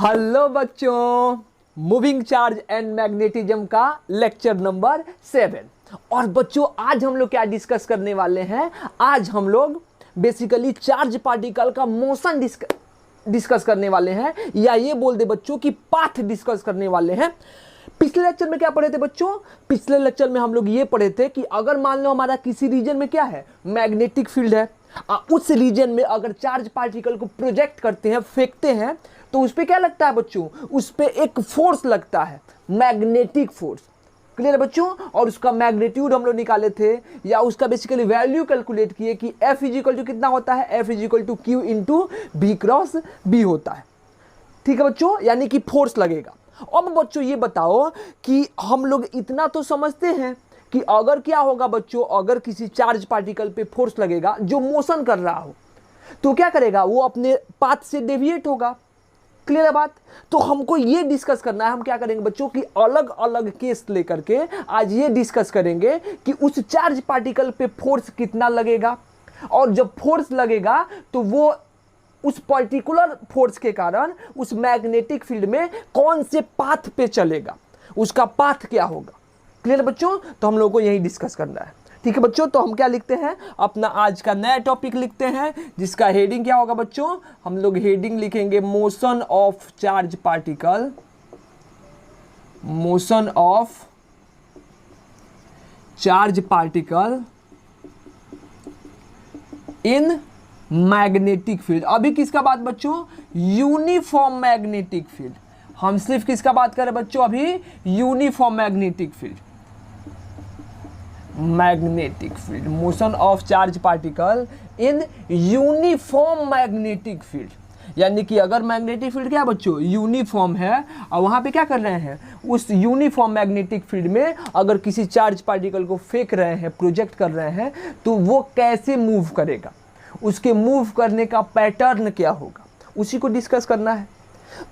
Hello बच्चों, moving charge and magnetism का lecture number 7। और बच्चों आज हम लोग क्या डिस्कस करने वाले हैं। आज हम लोग बेसिकली चार्ज पार्टिकल का मोशन डिस्कस करने वाले हैं, या ये बोल दे बच्चों कि पाथ डिस्कस करने वाले हैं। पिछले लेक्चर में क्या पढ़े थे बच्चों? पिछले लेक्चर में हम लोग ये पढ़े थे कि अगर मान लो हमारा किसी रीजन में क्या है, मैग्नेटिक फील्ड है, उस रीजन में अगर चार्ज पार्टिकल को प्रोजेक्ट करते हैं, फेंकते हैं, तो उस पर क्या लगता है बच्चों? उस पर एक फोर्स लगता है, मैग्नेटिक फोर्स। क्लियर है बच्चों? और उसका मैग्नीट्यूड हम लोग निकाले थे, या उसका बेसिकली वैल्यू कैलकुलेट किए कि F इजिकल टू कितना होता है, F is equal to Q into B cross B होता है। ठीक है बच्चों, यानी कि फोर्स लगेगा। अब बच्चों ये बताओ कि हम लोग इतना तो समझते हैं कि अगर क्या होगा बच्चों, अगर किसी चार्ज पार्टिकल पे फोर्स लगेगा जो मोशन कर रहा हो, तो क्या करेगा? वो अपने पाथ से डेविएट होगा। क्लियर है बात? तो हमको ये डिस्कस करना है। हम क्या करेंगे बच्चों कि अलग अलग केस लेकर के आज ये डिस्कस करेंगे कि उस चार्ज पार्टिकल पे फोर्स कितना लगेगा, और जब फोर्स लगेगा तो वो उस पर्टिकुलर फोर्स के कारण उस मैग्नेटिक फील्ड में कौन से पाथ पे चलेगा, उसका पाथ क्या होगा। क्लियर है बच्चों? तो हम लोगों को यही डिस्कस करना है। ठीक है बच्चों, तो हम क्या लिखते हैं, अपना आज का नया टॉपिक लिखते हैं, जिसका हेडिंग क्या होगा बच्चों? हम लोग हेडिंग लिखेंगे motion of charge particle, motion of charge particle in magnetic field. अभी किसका बात बच्चों? Uniform magnetic field. हम सिर्फ किसका बात कर रहे हैं बच्चों? अभी uniform magnetic field, magnetic field, motion of charge particle in uniform magnetic field. यानी कि अगर मैग्नेटिक फील्ड क्या है बच्चों? यूनिफॉर्म है, और वहां पे क्या कर रहे हैं, उस यूनिफॉर्म मैग्नेटिक फील्ड में अगर किसी चार्ज पार्टिकल को फेंक रहे हैं, प्रोजेक्ट कर रहे हैं, तो वो कैसे मूव करेगा, उसके मूव करने का पैटर्न क्या होगा, उसी को डिस्कस करना है।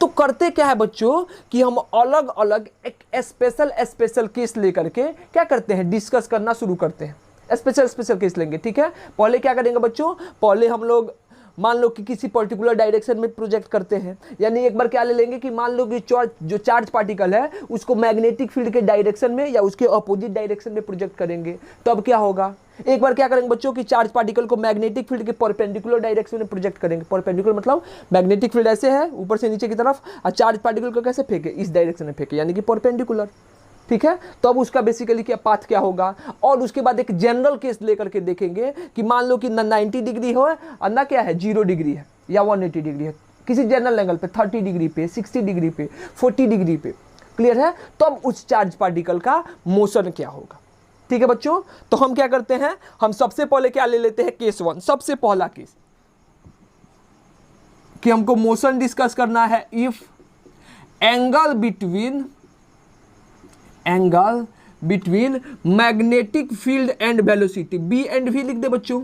तो करते क्या है बच्चों कि हम अलग अलग एक स्पेशल केस लेकर के क्या करते हैं, डिस्कस करना शुरू करते हैं। स्पेशल केस लेंगे। ठीक है, पहले क्या करेंगे बच्चों? पहले हम लोग मान लो कि किसी पर्टिकुलर डायरेक्शन में प्रोजेक्ट करते हैं, यानी एक बार क्या ले लेंगे कि मान लो कि जो चार्ज पार्टिकल है उसको मैग्नेटिक फील्ड के डायरेक्शन में या उसके अपोजिट डायरेक्शन में प्रोजेक्ट करेंगे। तब क्या होगा? एक बार क्या करेंगे बच्चों कि चार्ज पार्टिकल को मैग्नेटिक फील्ड के परपेंडिकुलर डायरेक्शन में प्रोजेक्ट करेंगे। परपेंडिकुलर मतलब मैग्नेटिक फील्ड ऐसे है ऊपर से नीचे की तरफ, और चार्ज पार्टिकल को कैसे फेंके? इस डायरेक्शन में फेंके, यानी कि परपेंडिकुलर। ठीक है, तो अब उसका बेसिकली क्या पाथ क्या होगा। और उसके बाद एक जनरल केस लेकर के देखेंगे कि मान लो कि ना 90 डिग्री हो और ना क्या है 0 डिग्री है या 180 डिग्री है, किसी जनरल एंगल पे 30 डिग्री पे, 60 डिग्री पे, 40 डिग्री पे। क्लियर है? तो अब उस चार्ज पार्टिकल का मोशन क्या होगा। ठीक है बच्चों, तो हम क्या करते हैं, हम सबसे पहले क्या ले लेते हैं, केस 1, सबसे पहला केस कि हमको मोशन डिस्कस करना है। If angle between magnetic field and velocity, B and V लिख दे बच्चों,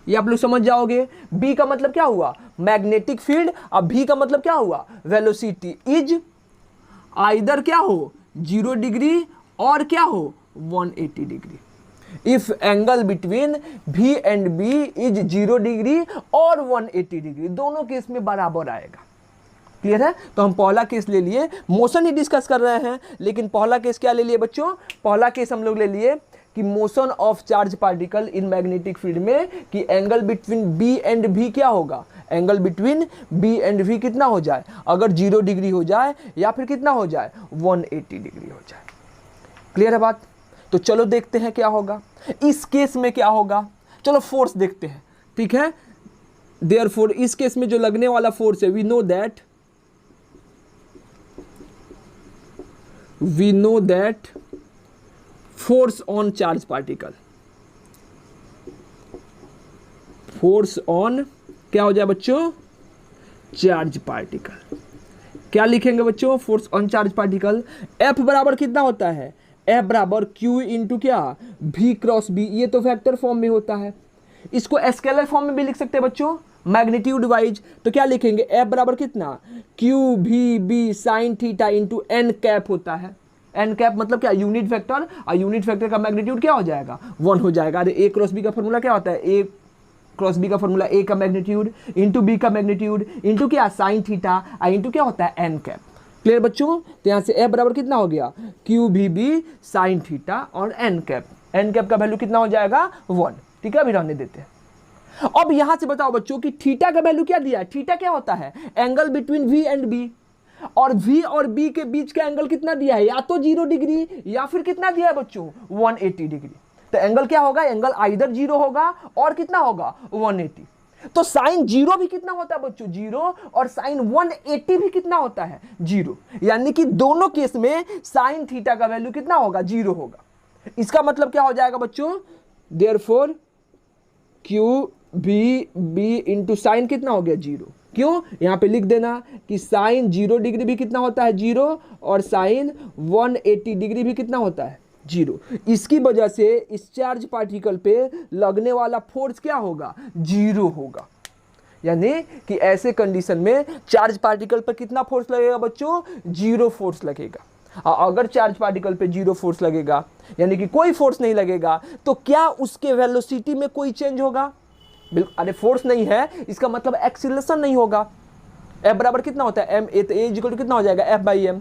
ये आप लोग समझ जाओगे। बी का मतलब क्या हुआ? मैग्नेटिक फील्ड, और भी का मतलब क्या हुआ? वेलोसिटी इज आइदर क्या हो 0 डिग्री और क्या हो 180 degree. If angle between V and B is 0 degree और 180 डिग्री, दोनों केस में बराबर आएगा। क्लियर है? तो हम पहला केस ले लिए, मोशन ही डिस्कस कर रहे हैं, लेकिन पहला केस क्या ले लिए बच्चों? पहला केस हम लोग ले लिए कि motion of charge particle in magnetic field में कि angle between B and V क्या होगा? Angle between B and V कितना हो जाए? अगर 0 डिग्री हो जाए या फिर कितना हो जाए 180 डिग्री हो जाए। क्लियर है बात? तो चलो देखते हैं क्या होगा इस केस में, क्या होगा। चलो फोर्स देखते हैं। ठीक है, देयरफॉर इस केस में जो लगने वाला फोर्स है, we know that force on charge particle, force on क्या हो जाए बच्चों? Charge particle. क्या लिखेंगे बच्चों? Force on charge particle. F बराबर कितना होता है? F बराबर Q इंटू क्या? V cross B। ये तो वेक्टर फॉर्म में होता है, इसको स्केलर फॉर्म में भी लिख सकते हैं बच्चों, मैग्नीट्यूड वाइज। तो क्या लिखेंगे? F बराबर कितना? QVB sine theta into n cap होता है। n कैप मतलब क्या? यूनिट वेक्टर, और यूनिट वेक्टर का मैग्नीट्यूड क्या हो जाएगा? 1 हो जाएगा। अरे A क्रॉस B का फॉर्मूला क्या होता है? A क्रॉस बी का फॉर्मूला ए का मैग्नीट्यूड इंटू बी का मैग्नीट्यूड इंटू क्या साइन थीटा इंटू क्या होता है एन कैप। क्लियर बच्चों? तो यहाँ से एफ बराबर कितना हो गया क्यू भी बी साइन थीटा और एन कैप का वैल्यू कितना हो जाएगा 1। ठीक है, अभी रहने देते हैं। अब यहां से बताओ बच्चों कि थीटा का वैल्यू क्या दिया है। थीटा क्या होता है angle between V and B, और v और b के बीच का एंगल कितना दिया है, या तो 0 डिग्री या फिर कितना दिया है बच्चों 180 डिग्री। तो एंगल क्या होगा, एंगल आइदर 0 होगा और कितना होगा 180। तो साइन 0 भी कितना होता है बच्चों 0, और साइन 180 भी कितना होता है 0, यानी कि दोनों केस में साइन थीटा का वैल्यू कितना होगा 0 होगा। इसका मतलब क्या हो जाएगा बच्चों, therefore Q B B into sine कितना हो गया 0। क्यों, यहां पे लिख देना कि साइन 0 डिग्री भी कितना होता है 0, और साइन 180 डिग्री भी कितना होता है 0। इसकी वजह से इस चार्ज पार्टिकल पे लगने वाला फोर्स क्या होगा 0 होगा। यानी कि ऐसे कंडीशन में चार्ज पार्टिकल पर कितना फोर्स लगेगा बच्चों 0 फोर्स लगेगा। अगर चार्ज पार्टिकल पे 0 फोर्स लगेगा यानी कि कोई फोर्स नहीं लगेगा, तो क्या उसके वेलोसिटी में कोई चेंज होगा? बिल्कुल, अरे फोर्स नहीं है इसका मतलब एक्सीलरेशन नहीं होगा। F बराबर कितना होता है ma, तो a इक्वल टू कितना हो जाएगा F/m।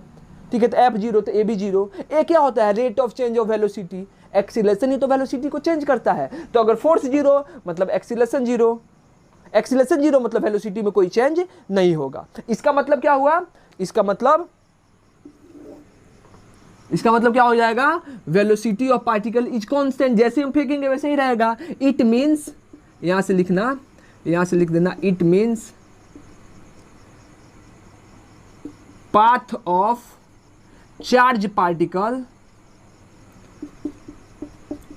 ठीक है, तो F 0 तो a भी 0। a क्या होता है rate of change of velocity, acceleration ही तो वेलोसिटी को चेंज करता है। तो अगर फोर्स 0 मतलब एक्सीलरेशन 0, एक्सीलरेशन 0 मतलब वेलोसिटी में कोई चेंज नहीं होगा। इसका मतलब क्या हुआ, इसका मतलब क्या हो जाएगा, velocity of particle is constant. जैसे हम फेंकेंगे वैसे ही रहेगा। इट मीन्स, यहां से लिखना, यहां से लिख देना, it means path of charge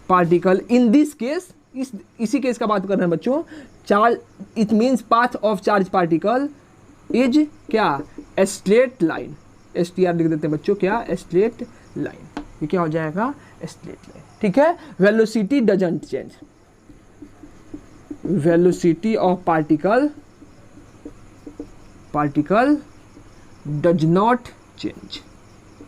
particle in this case, इसी केस का बात कर रहे हैं बच्चों, charge, it means path of charge particle is क्या स्ट्रेट लाइन, STR लिख देते हैं बच्चों, क्या स्ट्रेट लाइन। ये क्या हो जाएगा स्ट्रेट लाइन। ठीक है, velocity doesn't change, velocity of particle does not change.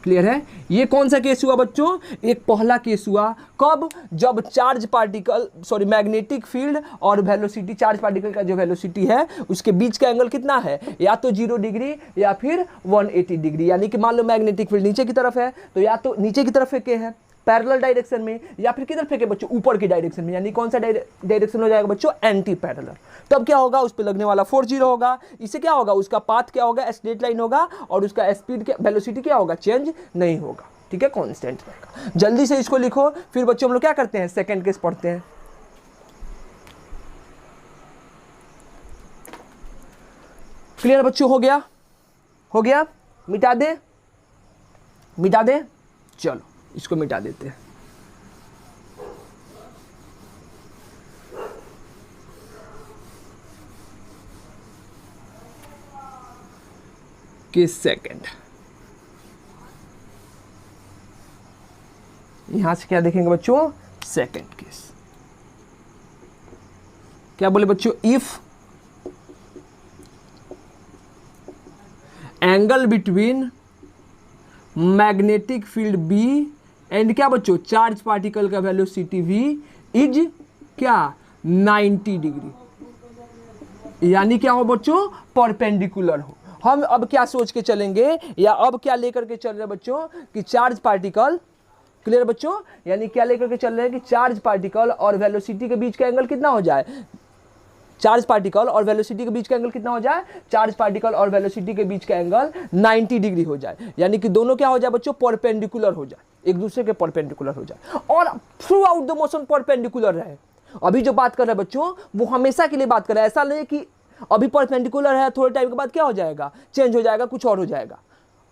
Clear है? ये कौन सा केस हुआ बच्चों, एक पहला केस हुआ। कब, जब चार्ज पार्टिकल मैग्नेटिक फील्ड और वेलोसिटी, चार्ज पार्टिकल का जो वेलोसिटी है उसके बीच का एंगल कितना है, या तो 0 डिग्री या फिर 180 डिग्री। यानी कि मान लो मैग्नेटिक फील्ड नीचे की तरफ है तो या तो नीचे की तरफ फेंके हैं पैरेलल डायरेक्शन में, या फिर किधर फेंके बच्चों ऊपर की डायरेक्शन में। यानी कौन सा डायरेक्शन हो जाएगा बच्चों एंटी पैरेलल। तब क्या होगा, उस पर लगने वाला फोर्स 0 होगा। इससे क्या होगा, उसका पाथ क्या होगा स्ट्रेट लाइन होगा, और उसका स्पीड वेलोसिटी क्या होगा चेंज नहीं होगा। ठीक है, कांस्टेंट रहेगा। जल्दी से इसको लिखो, फिर बच्चों हम लोग क्या करते हैं सेकंड केस पढ़ते हैं। क्लियर बच्चों, हो गया, मिटा दे, चलो इसको मिटा देते हैं। केस सेकंड, यहां से क्या देखेंगे बच्चों सेकंड केस। क्या बोले बच्चों, if angle between magnetic field B and क्या बच्चों चार्ज पार्टिकल का वेलोसिटी V इज क्या 90 डिग्री, यानी क्या हो बच्चों परपेंडिकुलर हो। हम अब क्या सोच के चलेंगे, या अब क्या लेकर के चल रहे हैं बच्चों कि चार्ज पार्टिकल, क्लियर बच्चों, यानी क्या लेकर के चल रहे हैं कि चार्ज पार्टिकल और वेलोसिटी के बीच का एंगल कितना हो जाए, चार्ज पार्टिकल और वेलोसिटी के बीच का एंगल कितना हो जाए, चार्ज पार्टिकल और वेलोसिटी के बीच का एंगल 90 डिग्री हो जाए। यानी कि दोनों क्या हो जाए बच्चों परपेंडिकुलर हो जाए, एक दूसरे के परपेंडिकुलर हो जाए, और through out the motion perpendicular रहे। अभी जो बात कर रहे हैं बच्चों वो हमेशा के लिए बात कर रहे हैं, ऐसा नहीं कि अभी परपेंडिकुलर है थोड़े टाइम के बाद क्या हो जाएगा चेंज हो जाएगा, कुछ और हो जाएगा।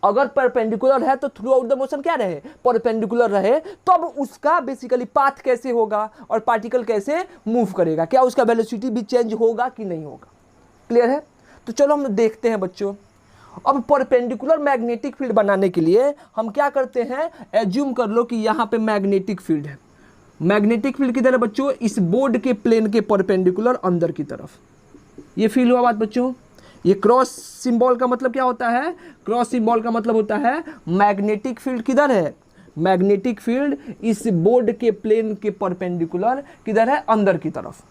अगर परपेंडिकुलर है तो थ्रू आउट द मोशन क्या रहे परपेंडिकुलर रहे, तब उसका बेसिकली पाथ कैसे होगा और पार्टिकल कैसे मूव करेगा, क्या उसका वेलोसिटी भी चेंज होगा कि नहीं होगा। क्लियर है? तो चलो हम देखते हैं बच्चों। अब परपेंडिकुलर मैग्नेटिक फील्ड बनाने के लिए हम क्या करते हैं, एज्यूम कर लो कि यहाँ पे मैग्नेटिक फील्ड है। मैग्नेटिक फील्ड किधर है बच्चों, इस बोर्ड के प्लेन के परपेंडिकुलर अंदर की तरफ। ये फील हुआ बात बच्चों। ये क्रॉस सिंबल का मतलब क्या होता है, क्रॉस सिंबल का मतलब होता है मैग्नेटिक फील्ड किधर है, मैग्नेटिक फील्ड इस बोर्ड के प्लेन के परपेंडिकुलर किधर है अंदर की तरफ।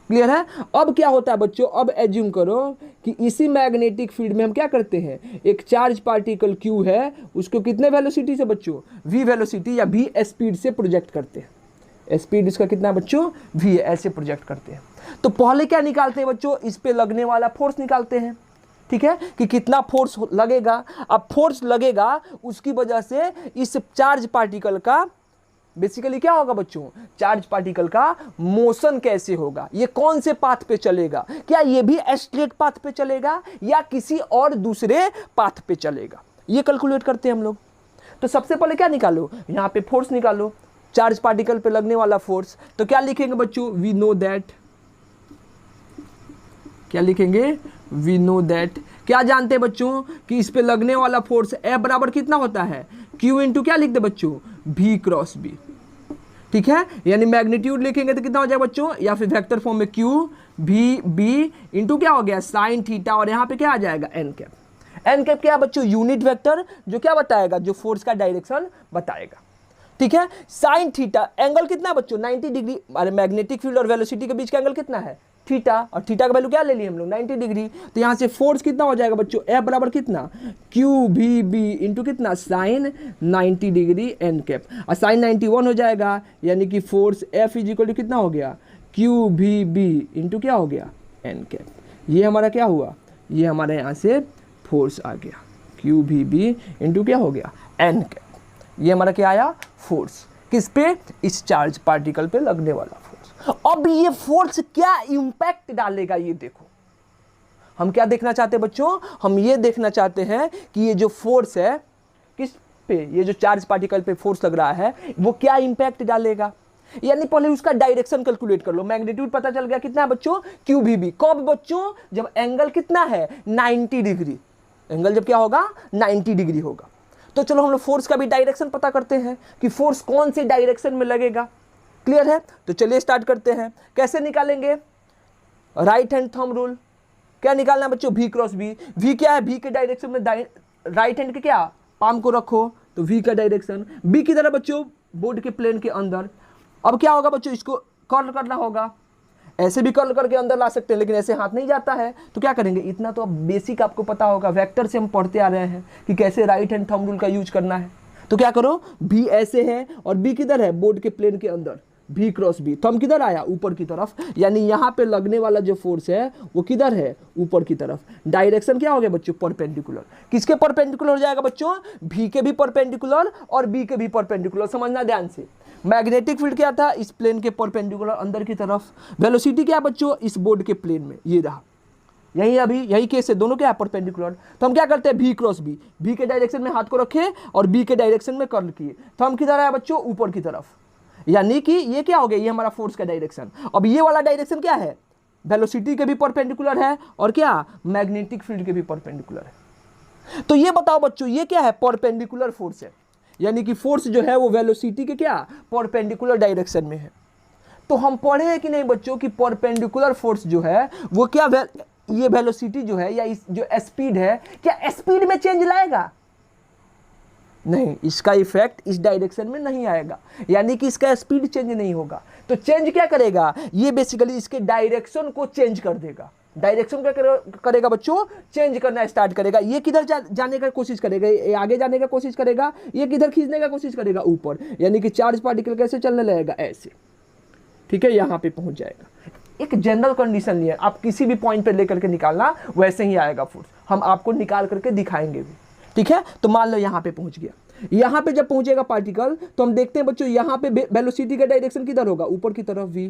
क्लियर है। अब क्या होता है बच्चों, अब एज्यूम करो कि इसी मैग्नेटिक फील्ड में हम क्या करते हैं, एक चार्ज पार्टिकल Q है, उसको कितने वेलोसिटी से बच्चों, v वेलोसिटी या v स्पीड से प्रोजेक्ट करते हैं। स्पीड इसका कितना है बच्चों, v, ऐसे प्रोजेक्ट करते हैं। तो पहले क्या निकालते हैं बच्चों, इस पे लगने वाला फोर्स निकालते हैं, ठीक है, कि कितना फोर्स लगेगा। अब फोर्स लगेगा, उसकी वजह से इस चार्ज पार्टिकल का बेसिकली क्या होगा बच्चों, चार्ज पार्टिकल का मोशन कैसे होगा, ये कौन से पाथ पे चलेगा, क्या ये भी स्ट्रेट पाथ पे चलेगा या किसी और दूसरे पाथ पे चलेगा, ये कैलकुलेट करते हैं हम लोग। तो सबसे पहले क्या निकालो, यहाँ पे फोर्स निकालो, चार्ज पार्टिकल पे लगने वाला फोर्स। तो क्या लिखेंगे बच्चों, वी नो दैट, क्या लिखेंगे, वी नो दैट, क्या जानते हैं बच्चों कि इस पे लगने वाला फोर्स F बराबर कितना होता है, Q इंटू क्या लिखते बच्चों, V क्रॉस B, ठीक है। यानी मैग्नीट्यूड लिखेंगे तो कितना हो जाएगा बच्चों, या फिर वेक्टर फॉर्म में Q V B इंटू क्या हो गया साइन थीटा, और यहाँ पे क्या आ जाएगा एन कैप। एन कैप क्या है बच्चों, यूनिट वेक्टर, जो क्या बताएगा, जो फोर्स का डायरेक्शन बताएगा, ठीक है। साइन थीटा, एंगल कितना है बच्चों, 90 डिग्री, अरे मैग्नेटिक फील्ड और वेलोसिटी के बीच का एंगल कितना है, थीटा, और थीटा का वैल्यू क्या ले लिए हम लोग, 90 डिग्री। तो यहाँ से फोर्स कितना हो जाएगा बच्चों, F बराबर कितना, क्यू भी बी इंटू कितना साइन 90 डिग्री एन कैप, और साइन 91 हो जाएगा, यानी कि force F is equal to कितना हो गया, क्यू भी बी इंटू क्या हो गया एन कैप। ये हमारा क्या हुआ, ये हमारे यहाँ से फोर्स आ गया, क्यू भी बी इंटू क्या हो गया एन कैप। ये हमारा क्या आया, फोर्स, किस पे, इस चार्ज पार्टिकल पे लगने वाला फोर्स। अब ये फोर्स क्या इंपैक्ट डालेगा, ये देखो, हम क्या देखना चाहते हैं बच्चों, हम ये देखना चाहते हैं कि ये जो फोर्स है किस पे, ये जो चार्ज पार्टिकल पे फोर्स लग रहा है वो क्या इंपैक्ट डालेगा। यानी पहले उसका डायरेक्शन कैलकुलेट कर लो। मैग्नीट्यूड पता चल गया कितना है बच्चों, क्यू भी बी, कब बच्चों, जब एंगल कितना है 90 डिग्री, एंगल जब क्या होगा 90 डिग्री होगा। तो चलो हम लोग फोर्स का भी डायरेक्शन पता करते हैं कि फोर्स कौन से डायरेक्शन में लगेगा। क्लियर है, तो चलिए स्टार्ट करते हैं। कैसे निकालेंगे, राइट हैंड थंब रूल, क्या निकालना है बच्चों, V क्रॉस B। V क्या है, V के डायरेक्शन में राइट हैंड के क्या पाम को रखो, तो V का डायरेक्शन, B की तरह बच्चों बोर्ड के प्लेन के अंदर। अब क्या होगा बच्चों, इसको कर्ल करना होगा, ऐसे भी कर्ल करके अंदर ला सकते हैं, लेकिन ऐसे हाथ नहीं जाता है, तो क्या करेंगे, इतना तो अब बेसिक आपको पता होगा, वेक्टर से हम पढ़ते आ रहे हैं कि कैसे राइट हैंड थंब रूल का यूज करना है। तो क्या करो, B ऐसे है और B किधर है, बोर्ड के प्लेन के अंदर, V क्रॉस B, थंब किधर आया, ऊपर की तरफ, यानी यहाँ पे लगने वाला जो फोर्स है वो किधर है, ऊपर की तरफ। डायरेक्शन क्या हो गया बच्चों, परपेंडिकुलर, किसके परपेंडिकुलर हो जाएगा बच्चों, V के भी परपेंडिकुलर और B के भी परपेंडिकुलर, समझना ध्यान से। मैग्नेटिक फील्ड क्या था, इस प्लेन के परपेंडिकुलर अंदर की तरफ। वेलोसिटी क्या बच्चों, इस बोर्ड के प्लेन में, ये रहा, यही अभी यही केस है, दोनों क्या है परपेंडिकुलर। तो हम क्या करते हैं, V क्रॉस B, V के डायरेक्शन में हाथ को रखे और B के डायरेक्शन में कर्ल किए, तो हम किधर आया बच्चों, ऊपर की तरफ, यानी कि ये क्या हो गया, ये हमारा फोर्स का डायरेक्शन। अब ये वाला डायरेक्शन क्या है, वेलोसिटी के भी परपेंडिकुलर है और क्या मैग्नेटिक फील्ड के भी परपेंडिकुलर है। तो ये बताओ बच्चों, ये क्या है, परपेंडिकुलर फोर्स है, यानी कि फोर्स जो है वो वेलोसिटी के क्या परपेंडिकुलर डायरेक्शन में है। तो हम पढ़े हैं कि नहीं बच्चों कि परपेंडिकुलर फोर्स जो है वो क्या ये वेलोसिटी जो है या इस जो स्पीड है, क्या स्पीड में चेंज लाएगा, नहीं, इसका इफेक्ट इस डायरेक्शन में नहीं आएगा, यानी कि इसका स्पीड चेंज नहीं होगा। तो चेंज क्या करेगा, ये बेसिकली इसके डायरेक्शन को चेंज कर देगा। डायरेक्शन क्या करेगा बच्चों, चेंज करना स्टार्ट करेगा। ये किधर जाने का कोशिश करेगा, ये आगे जाने का कोशिश करेगा, ये किधर खींचने का कोशिश करेगा, ऊपर, यानी कि चार्ज पार्टिकल कैसे चलने लगेगा, ऐसे, ठीक है, यहाँ पे पहुंच जाएगा। एक जनरल कंडीशन नहीं है, आप किसी भी पॉइंट पे लेकर के निकालना, वैसे ही आएगा फोर्स, हम आपको निकाल करके दिखाएंगे भी, ठीक है। तो मान लो यहाँ पे पहुंच गया, यहाँ पे जब पहुंचेगा पार्टिकल तो हम देखते हैं बच्चों यहाँ पे वेलोसिटी का डायरेक्शन किधर होगा, ऊपर की तरफ, V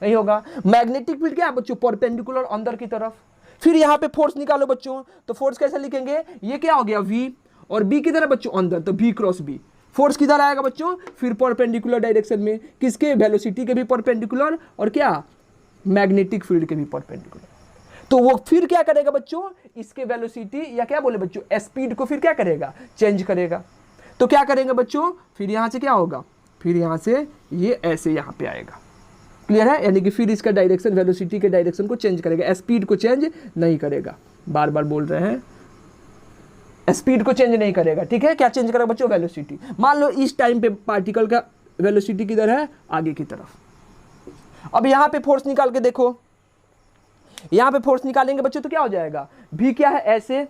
नहीं होगा। मैग्नेटिक फील्ड क्या है बच्चों, परपेंडिकुलर अंदर की तरफ। फिर यहाँ पे फोर्स निकालो बच्चों, तो फोर्स कैसे लिखेंगे, ये क्या हो गया V, और B किधर है बच्चों अंदर, तो V क्रॉस B। फोर्स किधर आएगा बच्चों, फिर परपेंडिकुलर डायरेक्शन में, किसके, वेलोसिटी के भी परपेंडिकुलर और क्या मैग्नेटिक फील्ड के भी परपेंडिकुलर। तो वो फिर क्या करेगा बच्चों, इसके वेलोसिटी या क्या बोले बच्चों स्पीड को फिर क्या करेगा, चेंज करेगा। तो क्या करेंगे बच्चों, फिर यहाँ से क्या होगा, फिर यहाँ से ये ऐसे यहाँ पे आएगा। क्लियर है, यानी कि फिर इसका डायरेक्शन वेलोसिटी के डायरेक्शन को चेंज करेगा, स्पीड को चेंज नहीं करेगा। बार बार बोल रहे हैं, स्पीड को चेंज नहीं करेगा, ठीक है। क्या चेंज करेगा बच्चों, वेलोसिटी। मान लो इस टाइम पे पार्टिकल का वेलोसिटी किधर है, आगे की तरफ, अब यहाँ पे फोर्स निकाल के देखो, यहाँ पे फोर्स निकालेंगे बच्चों तो क्या हो जाएगा, भी क्या है ऐसे,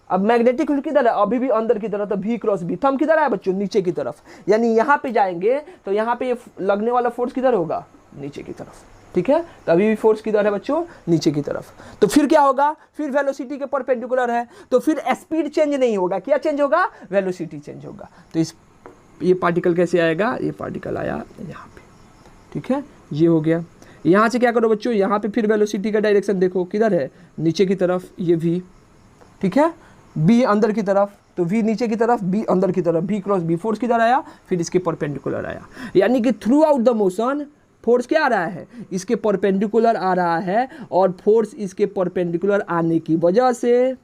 अब मैग्नेटिक फील्ड किधर है, अभी भी अंदर की तरफ, तो भी क्रॉस भी, थंब किधर है बच्चों, नीचे की तरफ, यानी यहाँ पे जाएंगे तो यहाँ पे ये लगने वाला फोर्स किधर होगा, नीचे की तरफ, ठीक है। तो अभी भी फोर्स किधर है बच्चों, नीचे की तरफ। तो फिर क्या होगा, फिर वेलोसिटी के परपेंडिकुलर है, तो फिर स्पीड चेंज नहीं होगा, क्या चेंज होगा, वेलोसिटी चेंज होगा। तो इस ये पार्टिकल कैसे आएगा, ये पार्टिकल आया यहाँ पे, ठीक है, ये हो गया। यहाँ से क्या करो बच्चों, यहाँ पे फिर वेलोसिटी का डायरेक्शन देखो किधर है, नीचे की तरफ, ये भी, ठीक है, बी अंदर की तरफ, तो वी नीचे की तरफ, बी अंदर की तरफ, बी क्रॉस बी, फोर्स किधर आया, फिर इसके परपेंडिकुलर आया। यानी कि through out the motion force क्या आ रहा है, इसके परपेंडिकुलर आ रहा है, और फोर्स इसके परपेंडिकुलर आने की वजह से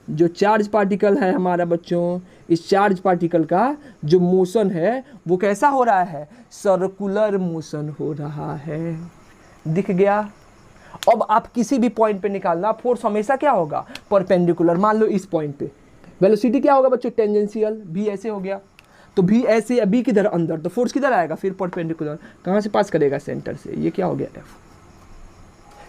जो चार्ज पार्टिकल है हमारा बच्चों, इस चार्ज पार्टिकल का जो मोशन है वो कैसा हो रहा है, सर्कुलर मोशन हो रहा है। दिख गया। अब आप किसी भी पॉइंट पे निकालना, फोर्स हमेशा क्या होगा, परपेंडिकुलर। मान लो इस पॉइंट पे वेलोसिटी क्या होगा बच्चों, टेंजेंशियल, भी ऐसे हो गया, तो भी ऐसे, बी किधर अंदर, तो फोर्स किधर आएगा, फिर परपेंडिकुलर, कहाँ से पास करेगा, सेंटर से, ये क्या हो गया, एफ।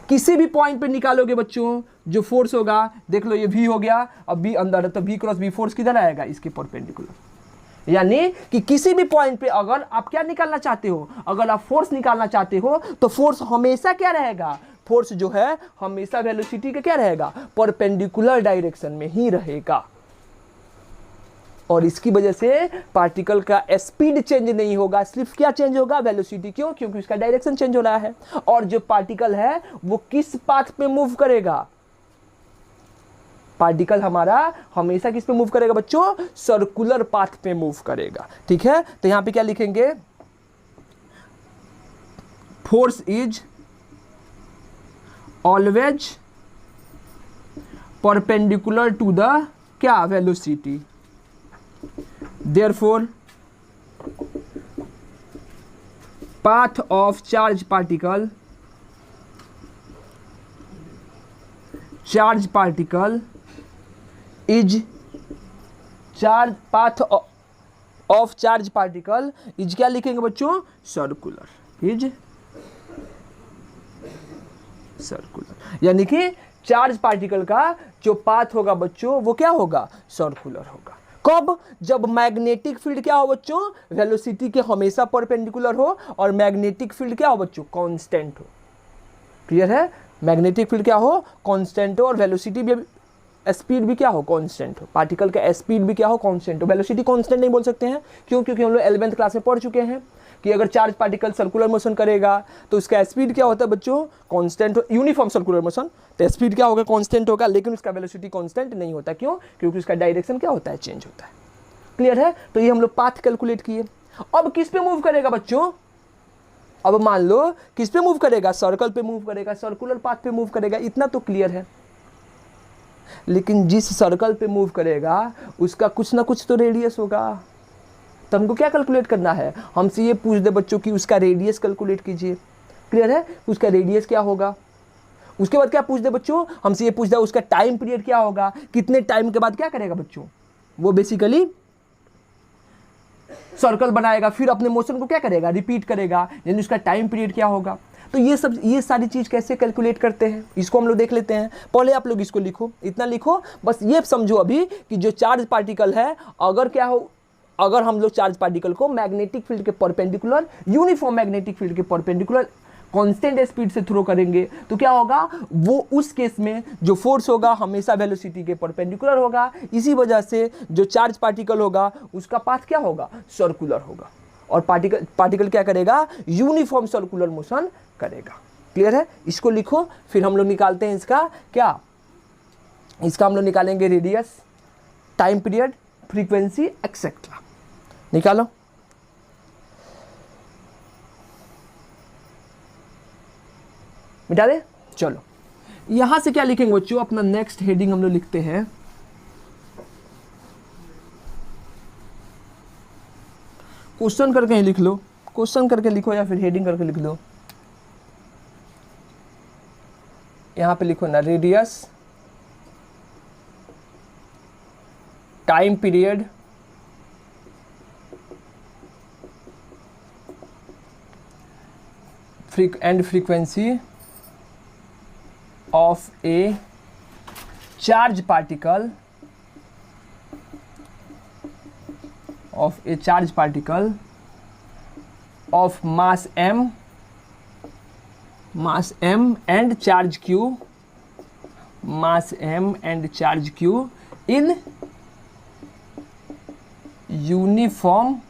किसी भी पॉइंट पे निकालोगे बच्चों जो फोर्स होगा, देख लो ये वी हो गया, अब बी अंदर है, तो बी क्रॉस बी, फोर्स किधर आएगा, इसके परपेंडिकुलर। यानी कि किसी भी पॉइंट पे अगर आप क्या निकालना चाहते हो, अगर आप फोर्स निकालना चाहते हो, तो फोर्स हमेशा क्या रहेगा, फोर्स जो है हमेशा वेलोसिटी का क्या रहेगा, परपेंडिकुलर डायरेक्शन में ही रहेगा। और इसकी वजह से पार्टिकल का स्पीड चेंज नहीं होगा, सिर्फ क्या चेंज होगा, वेलोसिटी। क्यों, क्योंकि उसका डायरेक्शन चेंज हो रहा है। और जो पार्टिकल है वो किस पाथ पे मूव करेगा, पार्टिकल हमारा हमेशा किस पे मूव करेगा बच्चों, सर्कुलर पाथ पे मूव करेगा, ठीक है। तो यहां पे क्या लिखेंगे, force is always perpendicular to the क्या, velocity. Therefore, path of charge particle is path of charge particle is क्या लिखेंगे बच्चों, सर्कुलर, इज सर्कुलर। यानी कि चार्ज पार्टिकल का जो पाथ होगा बच्चों वो क्या होगा, सर्कुलर होगा। कब, जब मैग्नेटिक फील्ड क्या हो बच्चों, वेलोसिटी के हमेशा परपेंडिकुलर हो, और मैग्नेटिक फील्ड क्या हो बच्चों, कांस्टेंट हो। क्लियर है, मैग्नेटिक फील्ड क्या हो, कांस्टेंट हो, और वेलोसिटी भी, स्पीड भी क्या हो, कांस्टेंट हो। पार्टिकल का स्पीड भी क्या हो, कांस्टेंट हो। वेलोसिटी कांस्टेंट नहीं बोल सकते हैं, क्यों, क्योंकि हम लोग 11th क्लास में पढ़ चुके हैं कि अगर चार्ज पार्टिकल सर्कुलर मोशन करेगा तो उसका स्पीड क्या होता है बच्चों, कांस्टेंट, यूनिफॉर्म सर्कुलर मोशन, तो स्पीड क्या होगा, कांस्टेंट होगा, लेकिन उसका वेलोसिटी कांस्टेंट नहीं होता। क्यों, क्योंकि उसका डायरेक्शन क्या होता है, चेंज होता है। क्लियर है, तो ये हम लोग पाथ कैलकुलेट किए। अब किस पे मूव करेगा बच्चों, अब मान लो किस पे मूव करेगा, सर्कल पे मूव करेगा, सर्कुलर पाथ पे मूव करेगा, इतना तो क्लियर है। लेकिन जिस सर्कल पे मूव करेगा उसका कुछ ना कुछ तो रेडियस होगा, तो हमको क्या कैलकुलेट करना है, हमसे ये पूछ दे बच्चों कि उसका रेडियस कैलकुलेट कीजिए। क्लियर है, उसका रेडियस क्या होगा। उसके बाद क्या पूछ दे बच्चों, हमसे ये पूछ दे उसका टाइम पीरियड क्या होगा, कितने टाइम के बाद क्या करेगा बच्चों, वो बेसिकली सर्कल बनाएगा, फिर अपने मोशन को क्या करेगा, रिपीट करेगा, यानी उसका टाइम पीरियड क्या होगा। तो ये सारी चीज कैसे कैलकुलेट करते हैं, इसको हम लोग देख लेते हैं। पहले आप लोग इसको लिखो, इतना लिखो बस, ये समझो अभी कि जो चार्ज पार्टिकल है, अगर क्या हो, अगर हम लोग चार्ज पार्टिकल को मैग्नेटिक फील्ड के परपेंडिकुलर, यूनिफॉर्म मैग्नेटिक फील्ड के परपेंडिकुलर कांस्टेंट स्पीड से थ्रो करेंगे, तो क्या होगा, वो उस केस में जो फोर्स होगा हमेशा वेलोसिटी के परपेंडिकुलर होगा। इसी वजह से जो चार्ज पार्टिकल होगा उसका पाथ क्या होगा, सर्कुलर होगा, और पार्टिकल क्या करेगा, यूनिफॉर्म सर्कुलर मोशन करेगा। क्लियर है, इसको लिखो। फिर हम लोग निकालते हैं इसका क्या, इसका हम लोग निकालेंगे radius, time period, frequency etcetera. निकालो। मिटा दे, चलो यहां से क्या लिखेंगे बच्चों, अपना नेक्स्ट हेडिंग हम लोग लिखते हैं क्वेश्चन करके ही लिख लो, क्वेश्चन करके लिखो या फिर हेडिंग करके लिख लो। यहां पे लिखो ना, radius, time period, frequency of a charge particle of mass m and charge q in uniform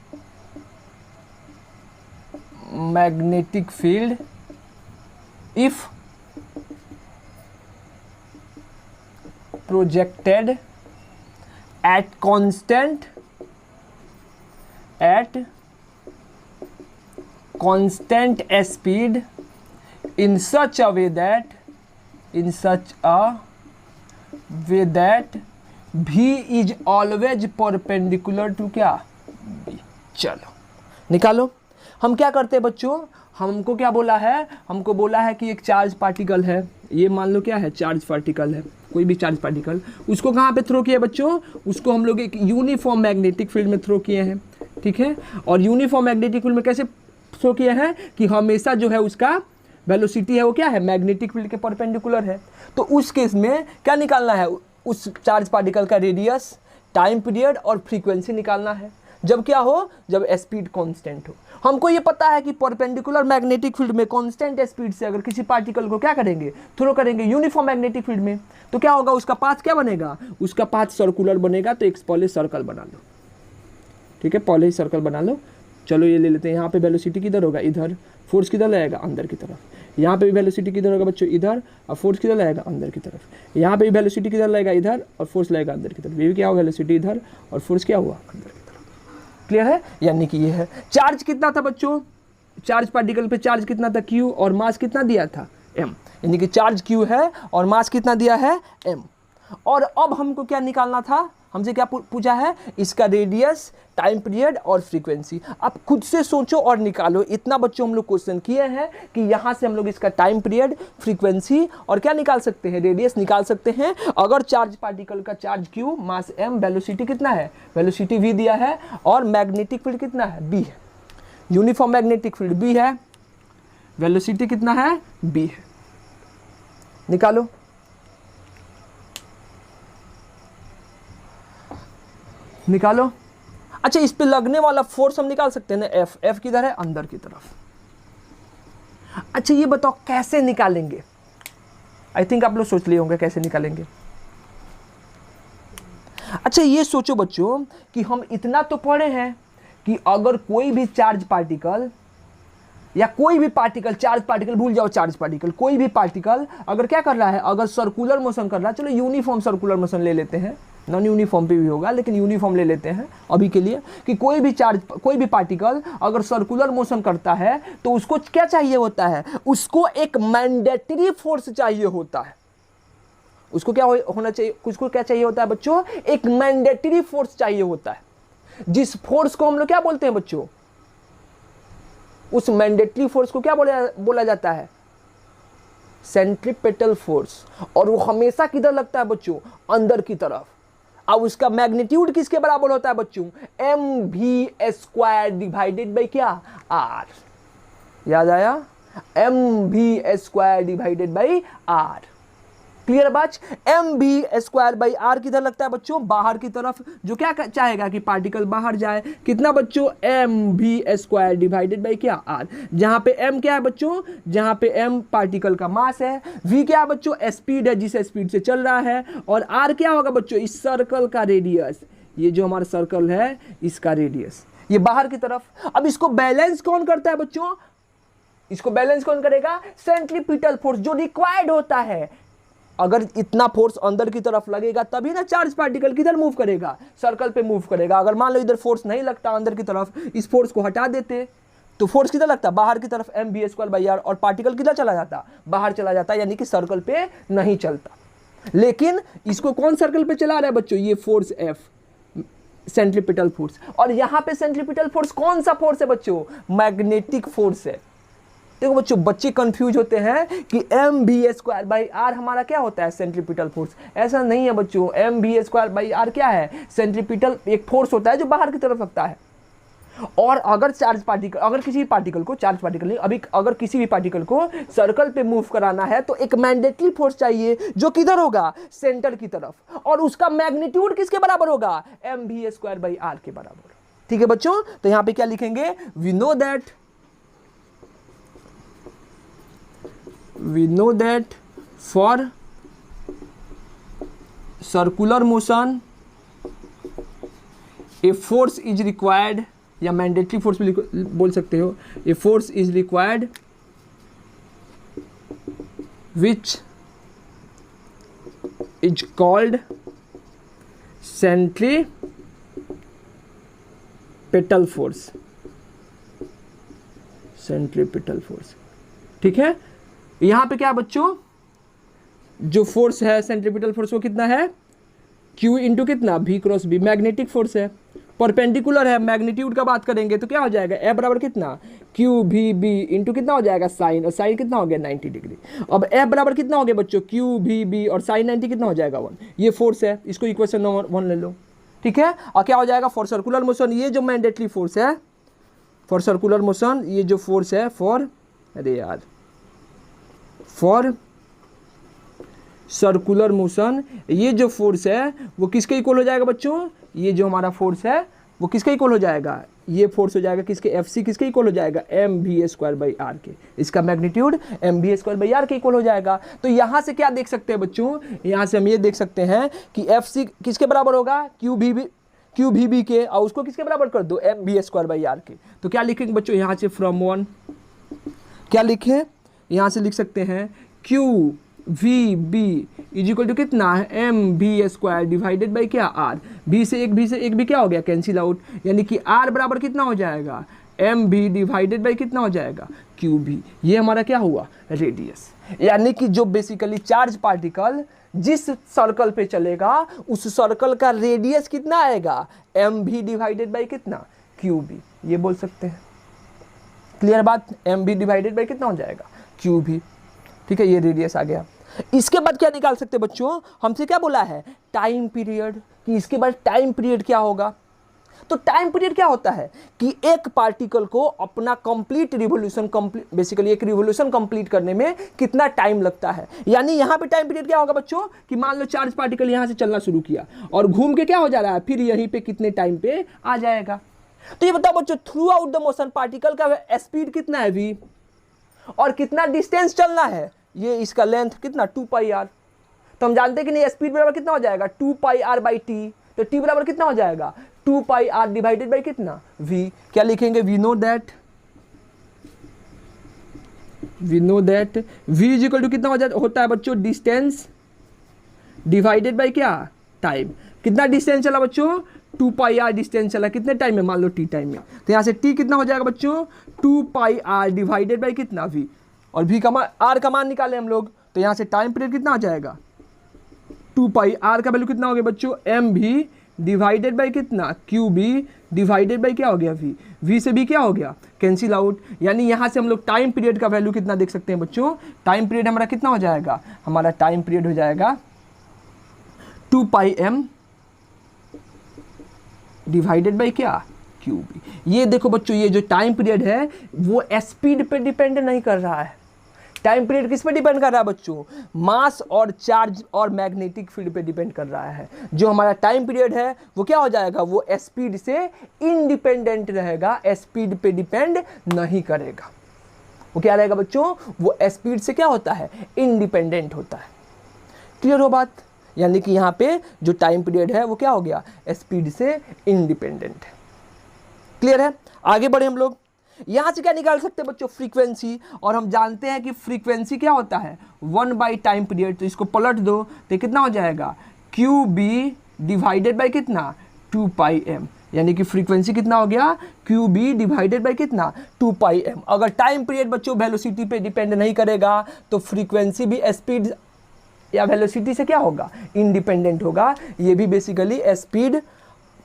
magnetic field if projected at constant speed in such a way that v is always perpendicular to क्या b। चलो निकालो। हम क्या करते हैं बच्चों, हमको क्या बोला है, हमको बोला है कि एक चार्ज पार्टिकल है, ये मान लो क्या है, चार्ज पार्टिकल है, कोई भी चार्ज पार्टिकल, उसको कहाँ पे थ्रो किया बच्चों, उसको हम लोग एक यूनिफॉर्म मैग्नेटिक फील्ड में थ्रो किए हैं, ठीक है। और यूनिफॉर्म मैग्नेटिक फील्ड में कैसे थ्रो किया है कि हमेशा जो है उसका वेलोसिटी है वो क्या है, मैग्नेटिक फील्ड के परपेंडिकुलर है। तो उस केस में क्या निकालना है, उस चार्ज पार्टिकल का रेडियस, टाइम पीरियड और फ्रीक्वेंसी निकालना है। जब क्या हो, जब स्पीड कांस्टेंट हो। हमको ये पता है कि परपेंडिकुलर मैग्नेटिक फील्ड में कांस्टेंट स्पीड से अगर किसी पार्टिकल को क्या करेंगे, थ्रो करेंगे यूनिफॉर्म मैग्नेटिक फील्ड में, तो क्या होगा, उसका पाथ क्या बनेगा, उसका पाथ सर्कुलर बनेगा। तो एक पहले सर्कल बना लो, ठीक है, पहले ही सर्कल बना लो। चलो ये ले लेते हैं, यहाँ पे वेलोसिटी किधर होगा, इधर, फोर्स किधर लगेगा, अंदर की तरफ। यहाँ पे भी वेलोसिटी किधर होगा बच्चों, इधर, और फोर्स किधर लगेगा, अंदर की तरफ। यहाँ पे भी वेलोसिटी किधर लगेगा, इधर, और फोर्स लगेगा अंदर की तरफ। ये भी क्या होगा, वेलोसिटी इधर और फोर्स क्या हुआ, अंदर की तरफ। क्लियर है, यानी कि ये है। चार्ज कितना था बच्चों, चार्ज पार्टिकल पे चार्ज कितना था, q, और मास कितना दिया था, m, यानी कि चार्ज q है और मास कितना दिया है, m। और अब हमको क्या निकालना था, हमसे क्या पूछा है, इसका रेडियस, टाइम पीरियड और फ्रीक्वेंसी। आप खुद से सोचो और निकालो। इतना बच्चों हम लोग क्वेश्चन किए हैं कि यहाँ से हम लोग इसका टाइम पीरियड, फ्रीक्वेंसी और क्या निकाल सकते हैं, रेडियस निकाल सकते हैं। अगर चार्ज पार्टिकल का चार्ज q, मास m, वेलोसिटी कितना है, वेलोसिटी v दिया है, और मैग्नेटिक फील्ड कितना है, b है, यूनिफॉर्म मैग्नेटिक फील्ड b है, वेलोसिटी कितना है, b है, निकालो। निकालो। अच्छा, इस पे लगने वाला फोर्स हम निकाल सकते हैं ना, F किधर है, अंदर की तरफ। अच्छा ये बताओ कैसे निकालेंगे, आई थिंक आप लोग सोच लिए होंगे कैसे निकालेंगे। अच्छा ये सोचो बच्चों कि हम इतना तो पढ़े हैं कि अगर कोई भी चार्ज पार्टिकल या कोई भी पार्टिकल, चार्ज पार्टिकल भूल जाओ, चार्ज पार्टिकल, कोई भी पार्टिकल अगर क्या कर रहा है, अगर सर्कुलर मोशन कर रहा है, चलो यूनिफॉर्म सर्कुलर मोशन ले लेते हैं, नॉन यूनिफॉर्म पे भी होगा लेकिन यूनिफॉर्म ले लेते हैं अभी के लिए, कि कोई भी चार्ज, कोई भी पार्टिकल अगर सर्कुलर मोशन करता है तो उसको क्या चाहिए होता है, उसको एक मैंडेटरी फोर्स चाहिए होता है। उसको क्या होना चाहिए, उसको क्या चाहिए होता है बच्चों, एक मैंडेटरी फोर्स चाहिए होता है, जिस फोर्स को हम लोग क्या बोलते हैं बच्चों, उस मैंडेटरी फोर्स को क्या बोला जाता है, सेंट्रीपेटल फोर्स। और वो हमेशा किधर लगता है बच्चों, अंदर की तरफ। अब उसका मैग्नीट्यूड किसके बराबर होता है बच्चों, mv² डिवाइडेड बाई क्या, r। याद आया, mv² divided by r। Clear बात, mv² बाई r किधर लगता है बच्चों, बाहर की तरफ, जो क्या चाहेगा कि पार्टिकल बाहर जाए। कितना बच्चों, mv² डिवाइडेड बाई क्या, r। जहां पे m क्या है बच्चों, जहां पे m पार्टिकल का मास है, v क्या है बच्चों, स्पीड है, जिस स्पीड से चल रहा है, और r क्या होगा बच्चों, इस सर्कल का रेडियस, ये जो हमारा सर्कल है इसका रेडियस, ये बाहर की तरफ। अब इसको बैलेंस कौन करता है बच्चों, इसको बैलेंस कौन करेगा, सेंट्रीपिटल फोर्स, जो रिक्वायर्ड होता है। अगर इतना फोर्स अंदर की तरफ लगेगा तभी ना चार्ज पार्टिकल किधर मूव करेगा, सर्कल पे मूव करेगा। अगर मान लो इधर फोर्स नहीं लगता अंदर की तरफ, इस फोर्स को हटा देते तो फोर्स किधर लगता, बाहर की तरफ, mv²/r, और पार्टिकल किधर चला जाता, बाहर चला जाता, यानी कि सर्कल पे नहीं चलता। लेकिन इसको कौन सर्कल पे चला रहा है बच्चों, ये फोर्स F, सेंट्रीपिटल फोर्स। और यहां पे सेंट्रीपिटल फोर्स कौन सा फोर्स है बच्चों, मैग्नेटिक फोर्स है। देखो बच्चों, बच्चे कंफ्यूज होते हैं कि mv²/r हमारा क्या होता है, सेंट्रीपिटल फोर्स। ऐसा नहीं है बच्चों, mv²/r क्या है, सेंट्रीपिटल एक फोर्स होता है जो बाहर की तरफ लगता है। और अगर चार्ज पार्टिकल, अगर किसी भी पार्टिकल को, चार्ज पार्टिकल नहीं, अभी अगर किसी भी पार्टिकल को सर्कल पे मूव कराना है तो एक मैंडेटरी फोर्स चाहिए जो किधर होगा, सेंटर की तरफ, और उसका मैग्नीट्यूड किसके बराबर होगा, mv²/r के बराबर। ठीक है बच्चों, तो यहां पे क्या लिखेंगे, we know that for circular motion a force is required, या मैंडेटरी फोर्स भी बोल सकते हो, a force is required which is called centripetal force, centripetal force. ठीक है, यहां पे क्या बच्चों, जो फोर्स है सेंट्रीपेटल फोर्स वो कितना है, Q इंटू कितना, V cross B, magnetic force है, परपेंडिकुलर है, मैग्नीट्यूड का बात करेंगे तो क्या हो जाएगा, F बराबर कितना, QVB इंटू कितना हो जाएगा साइन, और साइन कितना हो गया 90 डिग्री। अब F बराबर कितना हो गया बच्चों, QVB और साइन 90 कितना हो जाएगा 1, ये फोर्स है, इसको इक्वेशन नंबर 1 ले लो। ठीक है, और क्या हो जाएगा, फॉर सर्कुलर मोशन ये जो मैंडेटरी फोर्स है, फॉर सर्कुलर मोशन ये जो फोर्स है, फॉर सर्कुलर मोशन ये जो फोर्स है वो किसके इक्वल हो जाएगा बच्चों, ये जो हमारा फोर्स है वो किसके इक्वल हो जाएगा, ये फोर्स हो जाएगा किसके, FC किसके इक्वल हो जाएगा, mv²/r के, इसका मैग्नीट्यूड mv²/r के इक्वल हो जाएगा। तो यहाँ से क्या देख सकते हैं बच्चों, यहाँ से हम ये देख सकते हैं कि FC किसके बराबर होगा, QVB के, और उसको किसके बराबर कर दो, mv²/r के। तो क्या लिखेंगे बच्चों, यहाँ से फ्रॉम 1 क्या लिखें, यहाँ से लिख सकते हैं QVB इज इक्वल टू कितना है, mv² डिवाइडेड बाई क्या, r, b से एक भी क्या हो गया, कैंसिल आउट, यानी कि r बराबर कितना हो जाएगा, mv डिवाइडेड बाई कितना हो जाएगा, qb। ये हमारा क्या हुआ, रेडियस। यानी कि जो बेसिकली चार्ज पार्टिकल जिस सर्कल पे चलेगा उस सर्कल का रेडियस कितना आएगा, mv डिवाइडेड बाई कितना, qb, ये बोल सकते हैं। क्लियर बात, mv डिवाइडेड बाई कितना हो जाएगा, qb। ठीक है, ये रेडियस आ गया। इसके बाद क्या निकाल सकते हैं बच्चों, हमसे क्या बोला है, टाइम पीरियड, कि इसके बाद टाइम पीरियड क्या होगा। तो टाइम पीरियड क्या होता है कि एक पार्टिकल को अपना कंप्लीट रिवोल्यूशन, बेसिकली एक रिवोल्यूशन कंप्लीट करने में कितना टाइम लगता है। यानी यहाँ पे टाइम पीरियड क्या होगा बच्चों, कि मान लो चार्ज पार्टिकल यहाँ से चलना शुरू किया और घूम के क्या हो जा रहा है, फिर यहीं पे कितने टाइम पे आ जाएगा। तो ये बताओ बच्चों, through out the motion particle का स्पीड कितना है v, और कितना डिस्टेंस चलना है, ये इसका लेंथ कितना 2πr। तो हम जानते हैं कि नहीं, स्पीड बराबर कितना हो जाएगा 2πr/t, तो t बराबर कितना हो जाएगा 2πr डिवाइडेड बाई कितना v। क्या लिखेंगे, we know that v is equal to कितना होता है बच्चों, डिस्टेंस डिवाइडेड बाई क्या, टाइम। कितना डिस्टेंस चला बच्चों, 2πr डिस्टेंस चला, कितने टाइम में, मान लो t टाइम में। तो यहाँ से t कितना हो जाएगा बच्चों, 2πr डिवाइडेड बाई कितना v, और v का मान, r का मान निकाले हम लोग, तो यहाँ से टाइम पीरियड कितना आ जाएगा, 2πr का वैल्यू कितना हो गया बच्चों, mv डिवाइडेड बाई कितना, qb डिवाइडेड बाई क्या हो गया v से b क्या हो गया, कैंसिल आउट। यानी यहाँ से हम लोग टाइम पीरियड का वैल्यू कितना देख सकते हैं बच्चों, टाइम पीरियड हमारा कितना हो जाएगा, हमारा टाइम पीरियड हो जाएगा 2πm डिवाइडेड बाई क्या, qb। ये देखो बच्चों, ये जो टाइम पीरियड है वो स्पीड पे डिपेंड नहीं कर रहा है। टाइम पीरियड किस पे डिपेंड कर रहा है बच्चों, मास और चार्ज और मैग्नेटिक फील्ड पे डिपेंड कर रहा है। जो हमारा टाइम पीरियड है वो क्या हो जाएगा, वो स्पीड से इंडिपेंडेंट रहेगा, स्पीड पे डिपेंड नहीं करेगा। वो क्या रहेगा बच्चों, वो स्पीड से क्या होता है, इंडिपेंडेंट होता है। क्लियर हो बात, यानी कि यहाँ पे जो टाइम पीरियड है वो क्या हो गया, स्पीड से इंडिपेंडेंट है। क्लियर है, आगे बढ़े हम लोग। यहाँ से क्या निकाल सकते हैं बच्चों, फ्रीक्वेंसी, और हम जानते हैं कि फ्रीक्वेंसी क्या होता है 1 टाइम पीरियड। तो इसको पलट दो तो कितना हो जाएगा, QB डिवाइडेड बाई कितना 2πm, यानी कि फ्रीक्वेंसी कितना हो गया, QB डिवाइडेड बाई कितना 2πm। अगर टाइम पीरियड बच्चों वेलोसिटी पे डिपेंड नहीं करेगा तो फ्रीक्वेंसी भी स्पीड या वेलोसिटी से क्या होगा, इंडिपेंडेंट होगा। ये भी बेसिकली स्पीड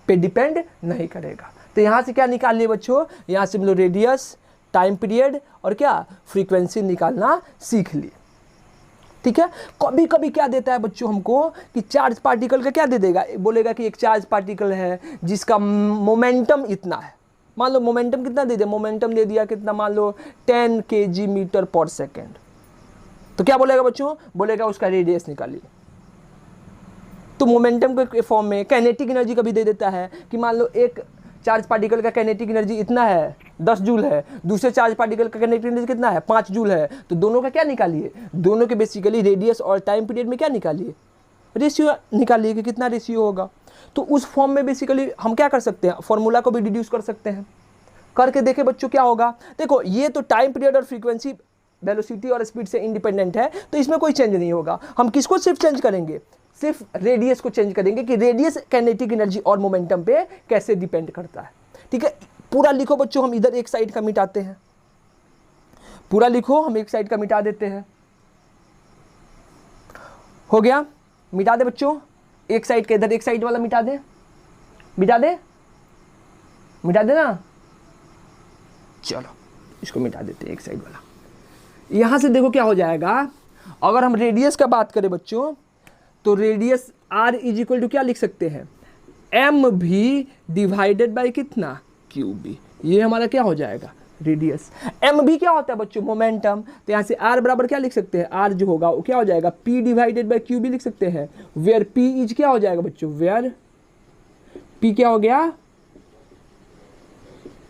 पे डिपेंड नहीं करेगा। तो यहाँ से क्या निकाल लिए बच्चों, यहाँ से हम लोग रेडियस, टाइम पीरियड और क्या फ्रीक्वेंसी निकालना सीख लिए। ठीक है, कभी कभी क्या देता है बच्चों हमको कि चार्ज पार्टिकल का क्या दे देगा, बोलेगा कि एक चार्ज पार्टिकल है जिसका मोमेंटम इतना है, मान लो मोमेंटम कितना दे दिया, मोमेंटम दे दिया कितना, मान लो 10 kg मीटर पर सेकेंड, तो क्या बोलेगा बच्चों, बोलेगा उसका रेडियस निकालिए। तो मोमेंटम के फॉर्म में काइनेटिक एनर्जी का भी दे देता है कि मान लो एक चार्ज पार्टिकल का काइनेटिक एनर्जी इतना है 10 जूल है, दूसरे चार्ज पार्टिकल का काइनेटिक एनर्जी कितना है 5 जूल है, तो दोनों का क्या निकालिए, दोनों के बेसिकली रेडियस और टाइम पीरियड में क्या निकालिए, रेशियो निकालिए कि कितना रेशियो होगा। तो उस फॉर्म में बेसिकली हम क्या कर सकते हैं, फॉर्मूला को भी डिड्यूस कर सकते हैं, करके देखे बच्चों क्या होगा। देखो ये तो टाइम पीरियड और फ्रीक्वेंसी वेलोसिटी और स्पीड से इंडिपेंडेंट है, तो इसमें कोई चेंज नहीं होगा। हम किसको सिर्फ चेंज करेंगे, सिर्फ रेडियस को चेंज करेंगे कि रेडियस काइनेटिक एनर्जी और मोमेंटम पे कैसे डिपेंड करता है। ठीक है, पूरा लिखो बच्चों, हम इधर एक साइड का मिटाते हैं, पूरा लिखो, हम एक साइड का मिटा देते हैं। हो गया, मिटा दे बच्चों, एक साइड का इधर एक साइड वाला मिटा दे, मिटा दे, मिटा दे ना, चलो इसको मिटा देते हैं एक साइड वाला। यहां से देखो क्या हो जाएगा, अगर हम रेडियस का बात करें बच्चों, तो radius r is equal to क्या लिख सकते हैं, एम भी डिवाइडेड बाई कितना, क्यू बी। ये हमारा क्या हो जाएगा, रेडियस। एम भी क्या होता है बच्चों, मोमेंटम, तो यहाँ से r बराबर क्या लिख सकते हैं, r जो होगा वो क्या हो जाएगा, p divided by Q B लिख सकते हैं, वेयर p इज क्या हो जाएगा बच्चों, वेयर p क्या हो गया,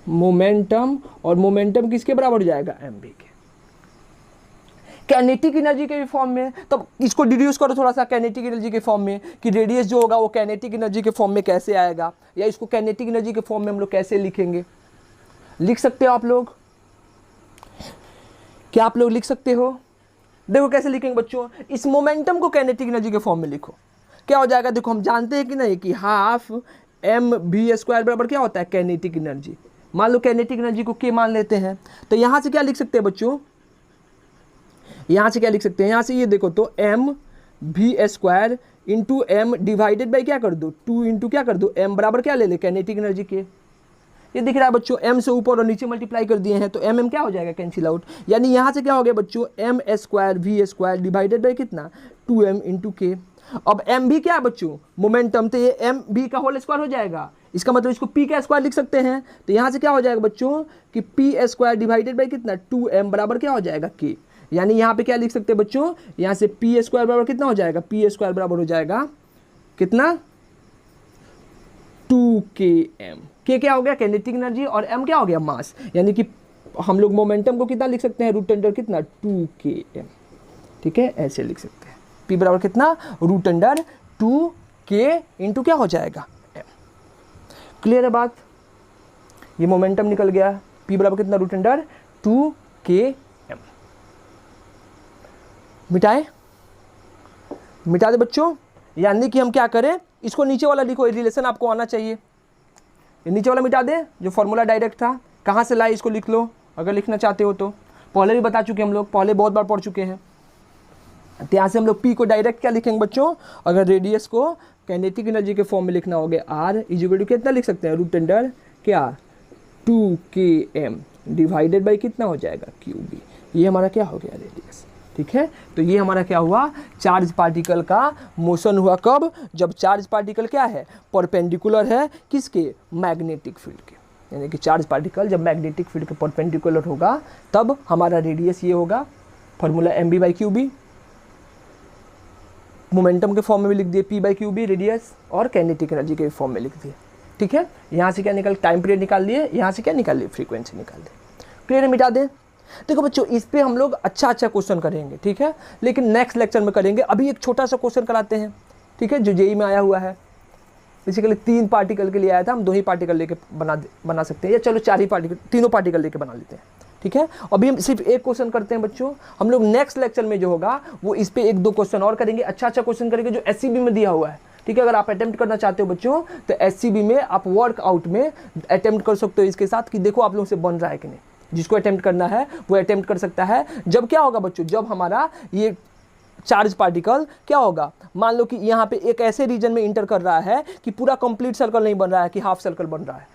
मोमेंटम, और मोमेंटम किसके बराबर हो जाएगा, एम बी के। काइनेटिक एनर्जी के फॉर्म में, तब इसको डिड्यूस करो थोड़ा सा काइनेटिक एनर्जी के फॉर्म में कि रेडियस जो होगा वो काइनेटिक एनर्जी के फॉर्म में कैसे आएगा, या इसको काइनेटिक एनर्जी के फॉर्म में हम लोग कैसे लिखेंगे। लिख सकते हो आप लोग, क्या आप लोग लिख सकते हो, देखो कैसे लिखेंगे बच्चों, इस मोमेंटम को काइनेटिक एनर्जी के फॉर्म में लिखो, क्या हो जाएगा, देखो हम जानते हैं कि नहीं कि हाफ एम वी स्क्वायर बराबर क्या होता है, काइनेटिक एनर्जी। मान लो काइनेटिक एनर्जी को के मान लेते हैं, तो यहां से क्या लिख सकते हैं बच्चों, यहां से क्या लिख सकते हैं, यहां से ये देखो तो M V square into M divided by क्या कर दो, 2 इंटू क्या कर दो, एम बराबर क्या ले ले, काइनेटिक एनर्जी के। ये दिख रहा है बच्चों, एम से ऊपर और नीचे मल्टीप्लाई कर दिए हैं, तो एम क्या हो जाएगा, कैंसिल आउट। यानी यहां से क्या हो गया बच्चों, m square v square divided by कितना, 2m इंटू के। अब एम भी क्या है बच्चों, मोमेंटम, तो ये एम बी का होल स्क्वायर हो जाएगा, इसका मतलब इसको पी का स्क्वायर लिख सकते हैं। तो यहाँ से क्या हो जाएगा बच्चों कि पी स्क्वायर डिवाइडेड बाई कितना, 2m बराबर क्या हो जाएगा, के। यानी यहाँ पे क्या लिख सकते हैं बच्चों, यहाँ से पी स्क्वायर बराबर कितना हो जाएगा, पी स्क्वायर बराबर हो जाएगा कितना, 2km। के क्या हो गया, काइनेटिक एनर्जी, और m क्या हो गया, मास। यानी कि हम लोग मोमेंटम को कितना लिख सकते हैं, रूट अंडर कितना, 2km। ठीक है, ऐसे लिख सकते हैं, p बराबर कितना, रूट अंडर 2k इंटू क्या हो जाएगा, m। क्लियर है बात, ये मोमेंटम निकल गया, p बराबर कितना, रूट अंडर 2km। मिटाए, मिटा दे बच्चों। यानी कि हम क्या करें, इसको नीचे वाला लिखो, रिलेशन आपको आना चाहिए, ये नीचे वाला मिटा दे जो फॉर्मूला डायरेक्ट था, कहाँ से लाए इसको लिख लो अगर लिखना चाहते हो तो, पहले भी बता चुके हम लोग, पहले बहुत बार पढ़ चुके हैं। तो यहाँ से हम लोग p को डायरेक्ट क्या लिखेंगे बच्चों, अगर रेडियस को काइनेटिक एनर्जी के फॉर्म में लिखना होगा, r इज इक्वल टू कितना लिख सकते हैं, रूट अंडर क्या, 2km डिवाइडेड बाई कितना हो जाएगा, qb। ये हमारा क्या हो गया, रेडियस। ठीक है, तो ये हमारा क्या हुआ, चार्ज पार्टिकल का मोशन हुआ कब, जब चार्ज पार्टिकल क्या है, परपेंडिकुलर है किसके, मैग्नेटिक फील्ड के। यानी कि चार्ज पार्टिकल जब मैग्नेटिक फील्ड के परपेंडिकुलर होगा तब हमारा रेडियस ये होगा, formula m B by Q B, momentum के फॉर्म में भी लिख दिए p by Q B radius, और काइनेटिक एनर्जी के फॉर्म में लिख दिए। ठीक है, यहाँ से क्या निकल, टाइम पीरियड निकाल लिए, यहाँ से क्या निकाल लिए, फ्रीक्वेंसी निकाल दी। क्लियर है, मिटा दें। देखो बच्चों, इस पे हम लोग अच्छा क्वेश्चन करेंगे, ठीक है, लेकिन नेक्स्ट लेक्चर में करेंगे। अभी एक छोटा सा क्वेश्चन कराते हैं, ठीक है, जो जेई में आया हुआ है। बेसिकली 3 पार्टिकल के लिए आया था, हम 2 ही पार्टिकल लेके बना सकते हैं, या चलो 4 ही पार्टिकल, तीनों पार्टिकल लेके बना लेते हैं। ठीक है, अभी हम सिर्फ एक क्वेश्चन करते हैं बच्चों, हम लोग नेक्स्ट लेक्चर में जो होगा वो इस पे 1-2 क्वेश्चन और करेंगे, अच्छा क्वेश्चन करेंगे जो एससीबी में दिया हुआ है। ठीक है, अगर आप अटेम्प्ट करना चाहते हो बच्चों तो एससीबी में आप वर्कआउट में अटेम्प्ट कर सकते हो इसके साथ, कि देखो आप लोगों से बन रहा है कि नहीं। जिसको अटेम्प्ट करना है वो अटेम्प्ट कर सकता है। जब क्या होगा बच्चों, जब हमारा ये चार्ज पार्टिकल क्या होगा, मान लो कि यहाँ पे एक ऐसे रीजन में इंटर कर रहा है कि पूरा कंप्लीट सर्कल नहीं बन रहा है, कि हाफ सर्कल बन रहा है।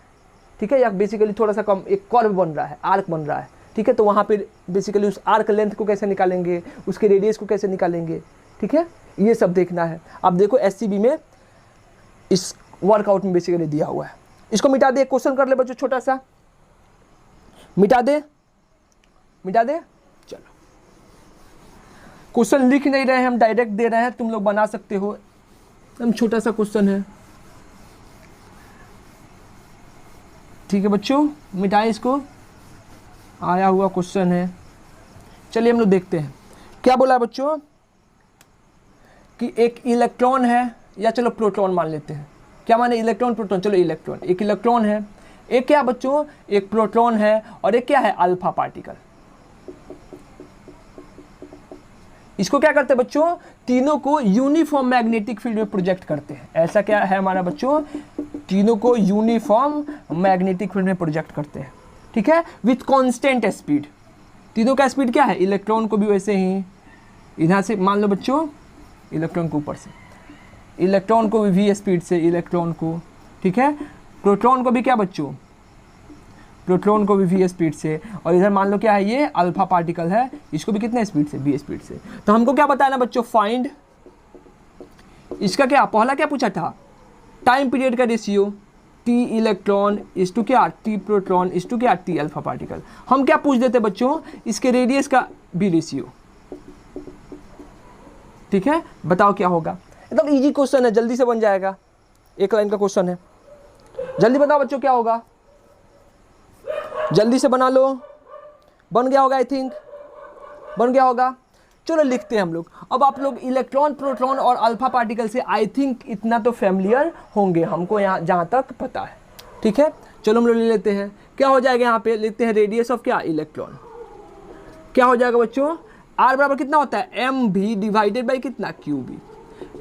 ठीक है, या बेसिकली थोड़ा सा कम एक कर्व बन रहा है, आर्क बन रहा है। ठीक है, तो वहाँ पे बेसिकली उस आर्क लेंथ को कैसे निकालेंगे, उसके रेडियस को कैसे निकालेंगे। ठीक है, ये सब देखना है। अब देखो एससीबी में इस वर्कआउट में बेसिकली दिया हुआ है। इसको मिटा दे, क्वेश्चन कर ले बच्चों छोटा सा, मिटा दे, मिटा दे। चलो, क्वेश्चन लिख नहीं रहे हैं हम, डायरेक्ट दे रहे हैं, तुम लोग बना सकते हो, एकदम छोटा सा क्वेश्चन है। ठीक है बच्चों, मिटाएं इसको, आया हुआ क्वेश्चन है। चलिए हम लोग देखते हैं क्या बोला है बच्चों, कि एक इलेक्ट्रॉन है, या चलो प्रोटॉन मान लेते हैं। क्या माने, इलेक्ट्रॉन प्रोटॉन, चलो इलेक्ट्रॉन, एक इलेक्ट्रॉन है, एक क्या बच्चों, एक प्रोटॉन है, और एक क्या है, अल्फा पार्टिकल। इसको क्या करते हैं बच्चों, तीनों को यूनिफॉर्म मैग्नेटिक फील्ड में प्रोजेक्ट करते हैं। ऐसा क्या है हमारा बच्चों, तीनों को यूनिफॉर्म मैग्नेटिक फील्ड में प्रोजेक्ट करते हैं। ठीक है, विथ कांस्टेंट स्पीड। तीनों का स्पीड क्या है, इलेक्ट्रॉन को भी वैसे ही इधर से मान लो बच्चों, इलेक्ट्रॉन को ऊपर से, इलेक्ट्रॉन को भी v स्पीड से, इलेक्ट्रॉन को, ठीक है, प्रोटॉन को भी क्या बच्चों, प्रोटॉन को भी v स्पीड से, और इधर मान लो क्या है, ये अल्फा पार्टिकल है, इसको भी कितने स्पीड से, v स्पीड से। तो हमको क्या बताना बच्चों, फाइंड इसका क्या, पहला क्या पूछा था, टाइम पीरियड का रेशियो, t इलेक्ट्रॉन इस टू क्या, t प्रोटॉन इस टू क्या, t अल्फा पार्टिकल। हम क्या पूछ देते बच्चों, इसके रेडियस का भी रेशियो। ठीक है, बताओ क्या होगा, एकदम इजी क्वेश्चन है, जल्दी से बन जाएगा, एक लाइन का क्वेश्चन है। जल्दी बताओ बच्चों क्या होगा, जल्दी से बना लो, बन गया होगा, आई थिंक बन गया होगा। चलो लिखते हैं हम लोग। अब आप लोग इलेक्ट्रॉन, प्रोटॉन और अल्फा पार्टिकल से आई थिंक इतना तो फैमिलियर होंगे, हमको यहाँ जहाँ तक पता है। ठीक है, चलो हम लोग ले लेते हैं, क्या हो जाएगा यहाँ पे, लेते हैं रेडियस ऑफ क्या, इलेक्ट्रॉन। क्या हो जाएगा बच्चों, आर बराबर कितना होता है, एम भी डिवाइडेड बाई कितना, क्यू बी।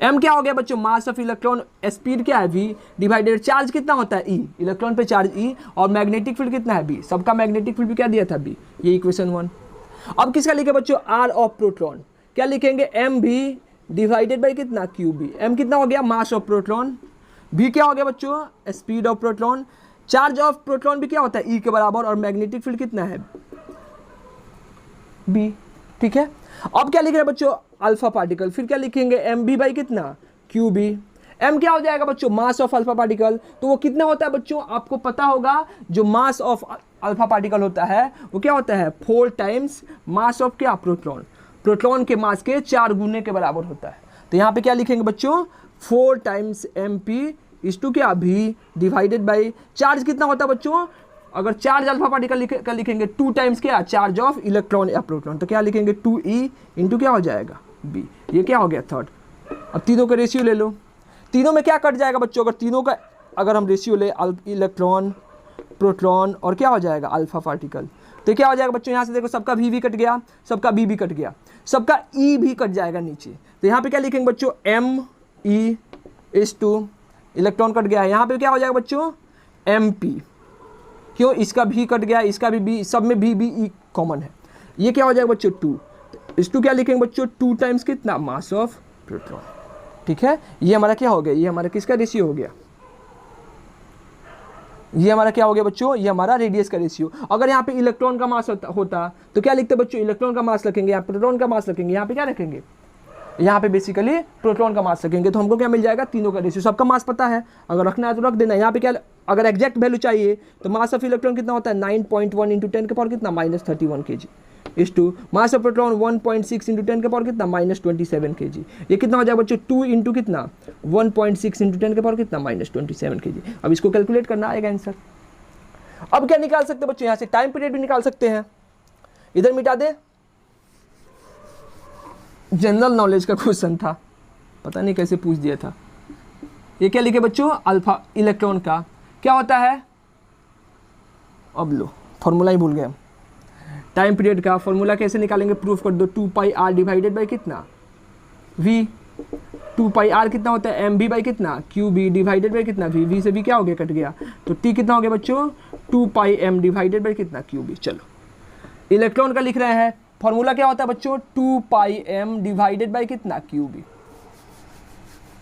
एम क्या हो गया बच्चों, मास ऑफ इलेक्ट्रॉन, स्पीड क्या है v, डिवाइडेड चार्ज कितना होता है e, इलेक्ट्रॉन पे चार्ज e, और मैग्नेटिक फील्ड कितना है b, सबका मैग्नेटिक फील्ड भी क्या दिया था b, ये इक्वेशन 1। अब किसका लिखे बच्चों, r ऑफ प्रोटॉन, क्या लिखेंगे, m भी डिवाइडेड बाई कितना, q b। m कितना हो गया, मास ऑफ प्रोटॉन, v क्या हो गया बच्चों, speed of proton, charge of proton भी क्या होता है e के बराबर, और मैग्नेटिक फील्ड कितना है b। ठीक है, अब क्या लिख रहे हैं बच्चों, अल्फा पार्टिकल, फिर क्या लिखेंगे, एम बी बाई कितना, क्यू बी। एम क्या हो जाएगा बच्चों, मास ऑफ अल्फा पार्टिकल, तो वो कितना होता है बच्चों, आपको पता होगा, जो मास ऑफ अल्फा पार्टिकल होता है वो क्या होता है, 4 टाइम्स मास ऑफ क्या, प्रोटॉन, प्रोटॉन के मास के 4 गुने के बराबर होता है। तो यहाँ पे क्या लिखेंगे बच्चों, 4 टाइम्स एम पी इस टू क्या, भी डिवाइडेड बाई चार्ज कितना होता है बच्चों, अगर चार्ज अल्फा पार्टिकल का लिखेंगे 2 टाइम्स क्या, चार्ज ऑफ इलेक्ट्रॉन या प्रोटॉन, तो क्या लिखेंगे 2e इंटू क्या हो जाएगा b। ये क्या हो गया, थर्ड। अब तीनों का रेशियो ले लो, तीनों में क्या कट जाएगा बच्चों, अगर तीनों का अगर हम रेशियो ले, इलेक्ट्रॉन, प्रोटॉन और क्या हो जाएगा, अल्फा पार्टिकल, तो क्या हो जाएगा बच्चों, यहाँ से देखो सबका v भी कट गया, सबका b भी कट गया, सबका e भी कट जाएगा नीचे। तो यहाँ पे क्या लिखेंगे बच्चों, m e इस टू, इलेक्ट्रॉन कट गया है, यहाँ पे क्या हो जाएगा बच्चों, m p, क्यों, इसका भी कट गया, इसका भी b, सब में b e कॉमन है। ये क्या हो जाएगा बच्चों, 2, इस टू क्या लिखेंगे बच्चों, 2 टाइम्स कितना, मास ऑफ प्रोटॉन। ठीक है, ये हमारा क्या हो गया, ये हमारा किसका रेशियो हो गया, ये हमारा क्या हो गया बच्चों, ये हमारा रेडियस का रेशियो। अगर यहाँ पे इलेक्ट्रॉन का मास होता तो क्या लिखते बच्चों, इलेक्ट्रॉन का मास रखेंगे, यहाँ प्रोटॉन का मास रखेंगे, यहाँ पे क्या रखेंगे, यहाँ पे बेसिकली प्रोटॉन का मास रखेंगे, तो हमको क्या मिल जाएगा, तीनों का रेशियो। सबका मास पता है, अगर रखना है तो रख देना। यहाँ पे क्या, अगर एग्जैक्ट वैल्यू चाहिए तो मास ऑफ इलेक्ट्रॉन कितना होता है, 9.1 इंटू 10 के पावर कितना, -31 kg इस two, mass of proton 1.6 into 10 के पावर कितना, -27 kg। ये कितना हो जाएगा बच्चों, 2 इंटू कितना, 1.6 इंटू 10 के पावर कितना, -27 kg। अब इसको कैलकुलेट करना आएगा आंसर। अब क्या निकाल सकते हैं बच्चों, यहाँ से टाइम पीरियड भी निकाल सकते हैं, इधर मिटा दे, जनरल नॉलेज का क्वेश्चन था, पता नहीं कैसे पूछ दिया था। ये क्या लिखे बच्चों, अल्फा इलेक्ट्रॉन का क्या होता है, अब लो फॉर्मूला ही भूल गए, टाइम पीरियड का फॉर्मूला कैसे निकालेंगे, प्रूफ कर दो, 2 पाई आर डिवाइडेड बाई कितना, v, 2 पाई आर कितना होता है, एम बी बाई कितना, क्यू बी डिवाइडेड बाई कितना, v, v से भी क्या हो गया, कट गया, तो t कितना हो गया बच्चों, 2 पाई एम डिवाइडेड बाई कितना, क्यू बी। चलो इलेक्ट्रॉन का लिख रहे हैं, फॉर्मूला क्या होता है बच्चों, 2 पाई एम डिवाइडेड बाई कितना, क्यू बी।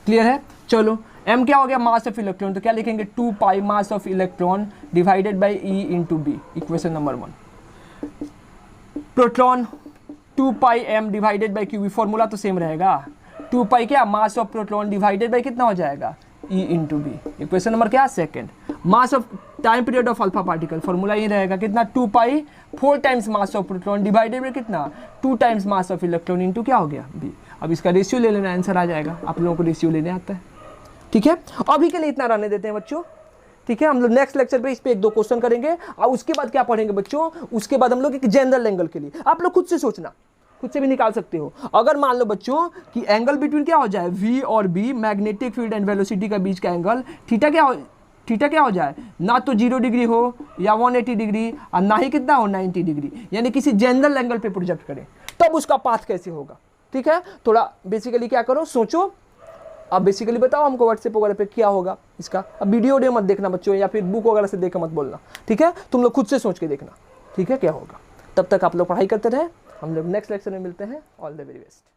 क्लियर है, चलो m क्या हो गया, मास ऑफ इलेक्ट्रॉन, तो क्या लिखेंगे, 2 pi mass of electron divided by e into B, equation number 1। Proton 2 pi M divided by Q B, formula तो सेम रहेगा, 2 पाई क्या, mass of proton divided by कितना हो जाएगा, e into B, equation number क्या, second. Mass of time period of alpha particle, formula ये रहेगा कितना 2 pi 4 times mass of proton divided by कितना 2 times mass of electron into क्या हो गया बी। अब इसका रेशियो ले लेना, आंसर आ जाएगा। आप लोगों को रेशियो लेने आता है, ठीक है। अभी के लिए इतना रहने देते हैं बच्चों, ठीक है। हम लोग नेक्स्ट लेक्चर पे इस पे 1-2 क्वेश्चन करेंगे और उसके बाद क्या पढ़ेंगे बच्चों, उसके बाद हम लोग एक जनरल एंगल के लिए आप लोग खुद से सोचना, खुद से भी निकाल सकते हो। अगर मान लो बच्चों कि एंगल बिटवीन क्या हो जाए V और B, magnetic field and velocity का बीच का एंगल थीटा क्या हो जाए, ना तो 0 डिग्री हो या 180 डिग्री और ना ही कितना हो 90 डिग्री, यानी किसी जनरल एंगल पे प्रोजेक्ट करें, तब उसका पाथ कैसे होगा, ठीक है। थोड़ा बेसिकली क्या करो, सोचो। अब बेसिकली बताओ हमको व्हाट्सएप वगैरह पे क्या होगा इसका। अब वीडियो मत देखना बच्चों, या फिर बुक वगैरह से देख मत बोलना, ठीक है। तुम लोग खुद से सोच के देखना, ठीक है, क्या होगा। तब तक आप लोग पढ़ाई करते रहे। हम लोग नेक्स्ट लेक्चर में मिलते हैं। All the very best.